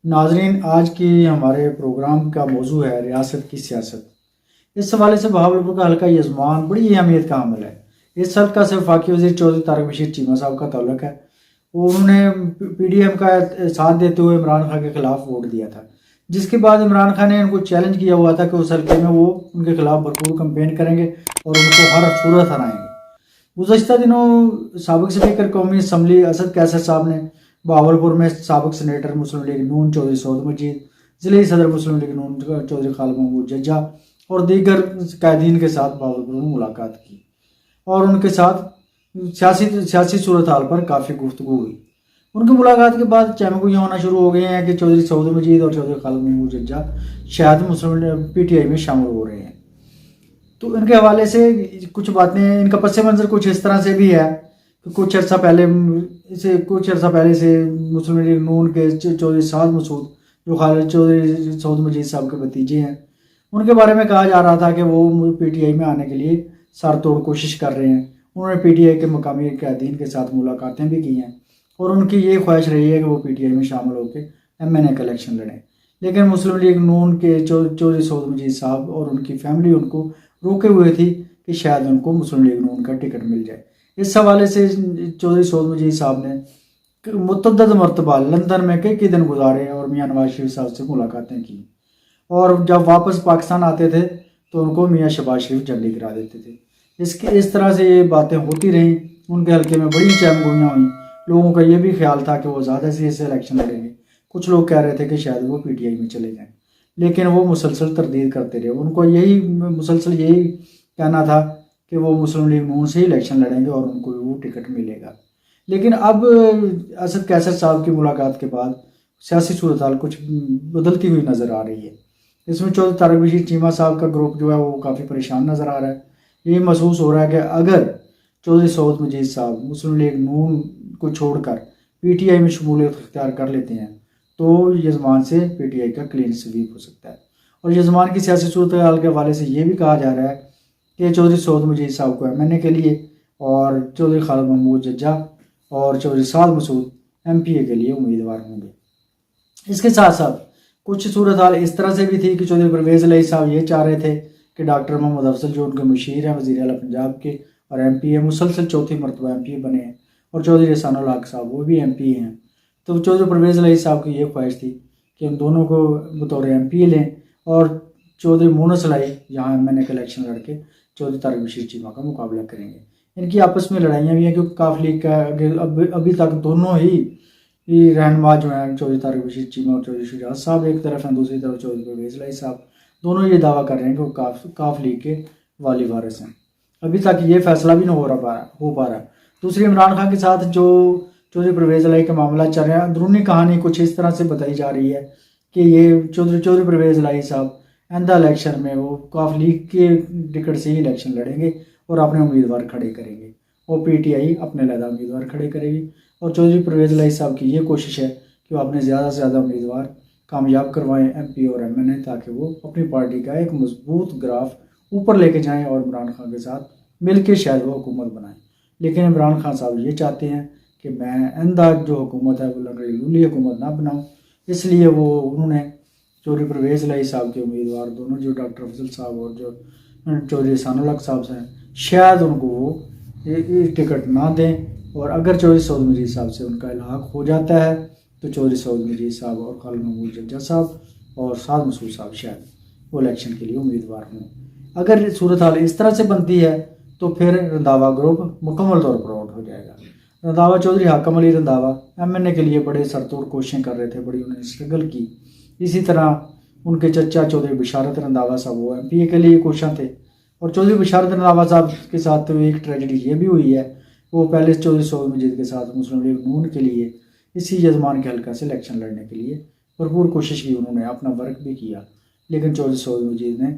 नाजरीन, आज की हमारे प्रोग्राम का मौजू है रियासत की सियासत। इस हवाले से बहावलपुर का हल्का यजमान बड़ी अहमियत का हामिल है। इस हल्का से वफाकी वज़ीर चौधरी तारक बशीर चीमा साहब का ताल्लुक है। उन्होंने PDM का साथ देते हुए इमरान खान के खिलाफ वोट दिया था, जिसके बाद इमरान खान ने उनको चैलेंज किया हुआ था कि उस हल्के में वो उनके खिलाफ भरपूर कंपेन करेंगे और उनको हर सूरत हराएंगे। गुज़श्ता दिनों साबिक स्पीकर कौमी असम्बली असद कैसर साहब ने बहावलपुर में साबिक सेनेटर मुस्लिम लीग नून चौधरी सऊद मजीद, ज़िले सदर मुस्लिम लीग नून चौधरी खालिद महमूद जज्जा और दीगर कैदीन के साथ बहावलपुर में मुलाकात की और उनके साथ सियासी सूरत हाल पर काफ़ी गुफ्तगू हुई। उनकी मुलाकात के बाद चहमगू ये होना शुरू हो गए हैं कि चौधरी सऊद मजीद और चौधरी खालिद महमूद जज्जा शायद मुस्लिम PTI में शामिल हो रहे हैं। तो इनके हवाले से कुछ बातें, इनका पस मंज़र कुछ इस तरह से भी है कि कुछ अर्सा पहले से मुस्लिम लीग नून के चौधरी साद मसूद, जो खालिद चौधरी सऊद मजीद साहब के भतीजे हैं, उनके बारे में कहा जा रहा था कि वो PTI में आने के लिए सर तोड़ कोशिश कर रहे हैं। उन्होंने PTI के मकामी कैदीन के साथ मुलाकातें भी की हैं और उनकी ये ख्वाहिश रही है कि वो PTI में शामिल होकर MNA का इलेक्शन लड़ें। लेकिन मुस्लिम लीग नून के चौधरी सऊद मजीद साहब और उनकी फैमिली उनको रोके हुए थी कि शायद उनको मुस्लिम लीग नून का टिकट मिल जाए। इस हवाले से चौधरी सऊद मजीद साहब ने मुतअद्दिद मरतबा लंदन में कई दिन गुजारे और मियाँ नवाज शरीफ साहब से मुलाकातें की और जब वापस पाकिस्तान आते थे तो उनको मियाँ शहबाज शरीफ झंडी गिरा देते थे। इस तरह से ये बातें होती रहीं। उनके हल्के में बड़ी चहमगोइयाँ हुई। लोगों का ये भी ख्याल था कि वो ज़्यादा से इलेक्शन लड़ेंगे। कुछ लोग कह रहे थे कि शायद वो PTI में चले जाएं, लेकिन वो मुसलसल तरदीद करते रहे। उनको मुसलसल यही कहना था कि वो मुस्लिम लीग नून से ही इलेक्शन लड़ेंगे और उनको वो टिकट मिलेगा। लेकिन अब असद कैसर साहब की मुलाकात के बाद सियासी सूरत हाल कुछ बदलती हुई नज़र आ रही है। इसमें चौधरी तारक बशीर चीमा साहब का ग्रुप जो है वो काफ़ी परेशान नज़र आ रहा है। यही महसूस हो रहा है कि अगर चौधरी सऊद मजीद साहब मुस्लिम लीग नून को छोड़कर PTI में शमूलियत इख्तियार कर लेते हैं तो यजमान से PTI का क्लीन स्वीप हो सकता है। और यजमान की सियासी सूरत हाल के हवाले से ये भी कहा जा रहा है कि चौधरी सऊद मजीद साहब को MNA के लिए और चौधरी खालिद महमूद जज्जा और चौधरी साद मसूद MPA के लिए उम्मीदवार होंगे। इसके साथ साथ कुछ सूरत हाल इस तरह से भी थी कि चौधरी परवेज़ इलाही साहब ये चाह रहे थे कि डॉक्टर मोहम्मद अफजल, जो उनके मुशीर हैं वज़ीर आला पंजाब के और MPA मुसलसल चौथी मरतबा MPA बने हैं, और चौधरी एहसानुल हक साहब वो भी MPA हैं। तो चौधरी परवेज़ इलाही साहब की ये ख्वाहिश थी कि उन दोनों को बतौर MPA लें और चौधरी मोनस इलाही यहाँ MNA का इलेक्शन लड़के चौधरी तारक बशीर चीमा का मुकाबला करेंगे। इनकी आपस में लड़ाइयाँ भी हैं क्योंकि काफ लीग का अभी तक दोनों ही रहनुमा जो हैं चौधरी तारक बशीर चीमा और चौधरी शुजात साहब एक तरफ हैं, दूसरी तरफ चौधरी परवेज़ इलाही साहब, दोनों ये दावा कर रहे हैं कि वो काफ लीग के वाली वारिस हैं। अभी तक ये फैसला भी नहीं हो पा रहा। दूसरी, इमरान खान के साथ जो चौधरी परवेज़ इलाही का मामला चल रहा है, अंदरूनी कहानी कुछ इस तरह से बताई जा रही है कि ये चौधरी परवेज़ इलाही साहब आइंदा इलेक्शन में वो काफ लीग के टिकट से ही इलेक्शन लड़ेंगे और अपने उम्मीदवार खड़े करेंगे और PTI अपने लदा उम्मीदवार खड़े करेगी। और चौधरी परवेज़ इलाही साहब की ये कोशिश है कि वो अपने ज़्यादा से ज़्यादा उम्मीदवार कामयाब करवाएं MP और MNA, ताकि वो अपनी पार्टी का एक मजबूत ग्राफ ऊपर लेके जाएं और इमरान खान के साथ मिल के शायद वो हुकूमत बनाएं। लेकिन इमरान खान साहब ये चाहते हैं कि मैं आइंदा जो हुकूमत है वो लंगड़ी हुकूमत ना बनाऊँ, इसलिए वो उन्होंने चौधरी परवेज़ इलाही साहब के उम्मीदवार दोनों जो डॉक्टर अफजल साहब और जो चौधरी एहसानुल हक साहब हैं, शायद उनको वो टिकट ना दें। और अगर चौधरी सऊद मजीद साहब से उनका इल्हाक हो जाता है तो चौधरी सऊद मजीद साहब और खालिद महमूद जज्जा साहब और साद मसूद साहब शायद वो इलेक्शन के लिए उम्मीदवार हों। अगर सूरत हाल इस तरह से बनती है तो फिर रंधावा ग्रुप मुकम्मल तौर पर आउट हो जाएगा। रंधावा चौधरी हाकम अली रंधावा MNA के लिए बड़े सरतोड़ कोशिशें कर रहे थे, बड़ी उन्होंने स्ट्रगल की। इसी तरह उनके चचा चौधरी बशारत रंधावा साहब वो MPA के लिए कोशां थे। और चौधरी बशारत रंधावा साहब के साथ तो एक ट्रेजेडी ये भी हुई है, वो पहले चौधरी सऊद मजीद के साथ मुस्लिम लीग नून के लिए इसी यजमान के हल्का से इलेक्शन लड़ने के लिए भरपूर कोशिश की, उन्होंने अपना वर्क भी किया। लेकिन चौधरी सऊद मजीद ने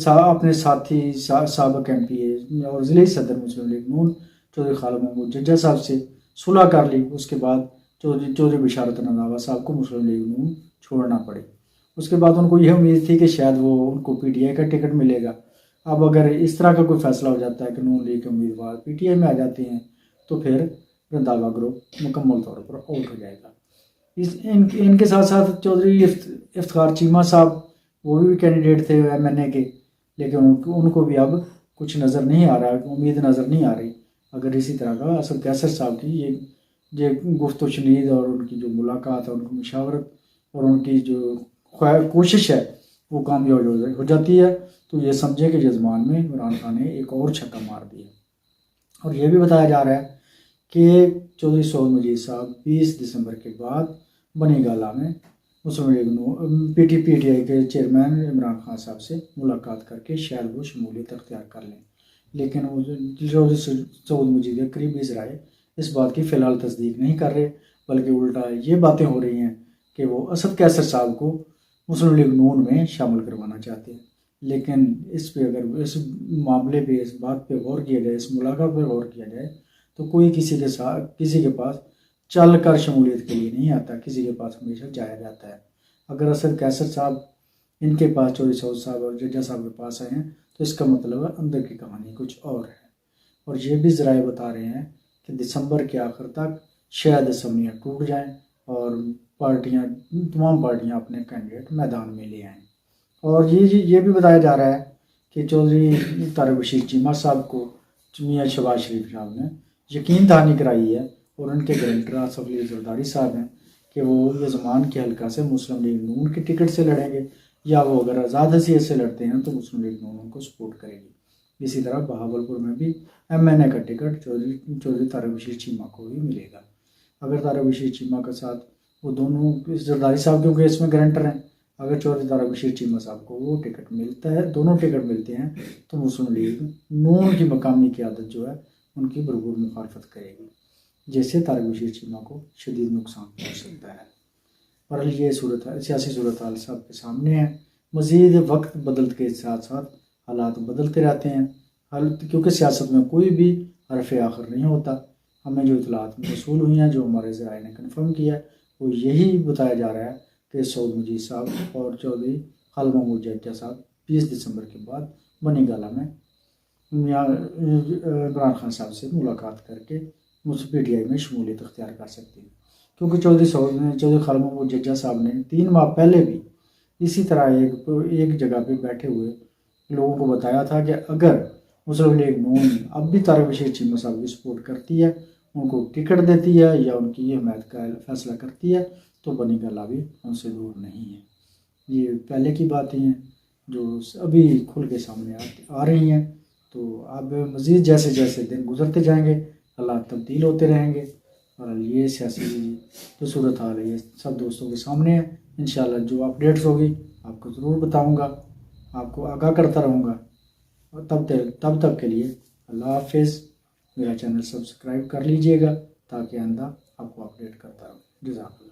अपने साथी साबिक MPA और ज़िले सदर मुस्लिम लीग नून चौधरी खालिद महमूद जज्जा साहब से सुलह कर ली। उसके बाद चौधरी बशारत रंधावा साहब को मुस्लिम लीग नून छोड़ना पड़े। उसके बाद उनको यह उम्मीद थी कि शायद वो उनको PTI का टिकट मिलेगा। अब अगर इस तरह का कोई फैसला हो जाता है कि नून लीग के उम्मीदवार PTI में आ जाते हैं तो फिर रंधावा ग्रुप मुकम्मल तौर पर आउट हो जाएगा। इनके साथ साथ चौधरी इफ्तिखार चीमा साहब, वो भी कैंडिडेट थे MNA के, लेकिन उनको भी अब कुछ नज़र नहीं आ रहा, उम्मीद नज़र नहीं आ रही। अगर इसी तरह का असद कैसर साहब की ये गुफ्त शनीद और उनकी जो मुलाकात है, उनकी मुशावरत और उनकी जो कोशिश है वो कामयाब हो जाती है, तो ये समझे कि जजमान में इमरान खान ने एक और छक्का मार दिया। और ये भी बताया जा रहा है कि चौधरी सऊद मजीद साहब 20 दिसंबर के बाद बनी गाला में मुस्लिम लीग PTI के चेयरमैन इमरान खान साहब से मुलाकात करके शायद वो शमूलियत अख्तियार कर लें। लेकिन वो चौधरी सऊद मजीद के करीबी ज़राए इस बात की फ़िलहाल तस्दीक नहीं कर रहे, बल्कि उल्टा ये बातें हो रही हैं कि वो असद कैसर साहब को मुस्लिम लीग नून में शामिल करवाना चाहते हैं। लेकिन इस पे अगर इस मामले पे, इस बात पे गौर किया जाए, इस मुलाकात पे गौर किया जाए, तो कोई किसी के पास चल कर शमूलियत के लिए नहीं आता, किसी के पास हमेशा जाया जाता है। अगर असद कैसर साहब इनके पास, चौधरी सऊद साहब और जज्जा साहब के पास आए हैं, तो इसका मतलब है अंदर की कहानी कुछ और है। और ये भी ज़राए बता रहे हैं कि दिसंबर के आखिर तक शायद असम्बलियाँ टूट जाएँ और तमाम पार्टियाँ अपने कैंडिडेट मैदान में ले आएँ। और ये भी बताया जा रहा है कि चौधरी तारिक बशीर चीमा साहब को मियां शहबाज शरीफ साहब ने यकीन दहानी कराई है, और उनके गारंटर आसफ अली जरदारी साहब हैं कि वो यजमान के हल्का से मुस्लिम लीग नून की टिकट से लड़ेंगे, या वो अगर आज़ाद हैसियत से लड़ते हैं तो मुस्लिम लीग नून उनको सपोर्ट करेगी। इसी तरह बहावलपुर में भी MNA का टिकट चौधरी तारिक बशीर चीमा को भी मिलेगा। अगर तारिक बशीर चीमा के साथ वो दोनों जरदारी साहब क्योंकि इसमें गारंटर हैं, अगर चौधरी तारिक बशीर चीमा साहब को वो टिकट मिलता है, दोनों टिकट मिलते हैं, तो मुस्लिम लीग नून की मकामी क़यादत जो है उनकी भरपूर मुखालफत करेगी, जिससे तारिक बशीर चीमा को शदीद नुकसान पहुँच सकता है। और ये सियासी सूरत हाल सबके सामने है। मज़ीद वक्त बदलते के साथ साथ हालात बदलते रहते हैं, क्योंकि सियासत में कोई भी हरफ आखिर नहीं होता। हमें जो इतलात मौसूल हुई हैं, जो हमारे ज़राए ने कन्फर्म किया है, वो यही बताया जा रहा है कि सऊद मजीद साहब और चौधरी खालिद महमूद जज्जा साहब 20 दिसंबर के बाद बनी गाला में इमरान खान साहब से मुलाकात करके PTI में शमूलियत अख्तियार कर सकते हैं। क्योंकि चौधरी खालिद महमूद जज्जा साहब ने 3 माह पहले भी इसी तरह एक जगह पे बैठे हुए लोगों को बताया था कि अगर मुस्लिम लीग नून अब भी तारिक बशीर चीमा साहब की सपोर्ट करती है, उनको टिकट देती है या उनकी हिमायत का फैसला करती है, तो बनी गाला भी उनसे दूर नहीं है। ये पहले की बातें हैं जो अभी खुल के सामने आ रही हैं। तो अब मज़ीद जैसे जैसे दिन गुजरते जाएंगे, हालात तब्दील होते रहेंगे, और ये सियासी जो सूरत हाल है ये सब दोस्तों के सामने है। इंशाल्लाह जो अपडेट्स होगी आपको ज़रूर बताऊंगा, आपको आगाह करता रहूँगा। और तब तक के लिए अल्लाह हाफिज़। मेरा चैनल सब्सक्राइब कर लीजिएगा ताकि आइंदा आपको अपडेट करता रहूँ। जज़ाकल्लाह।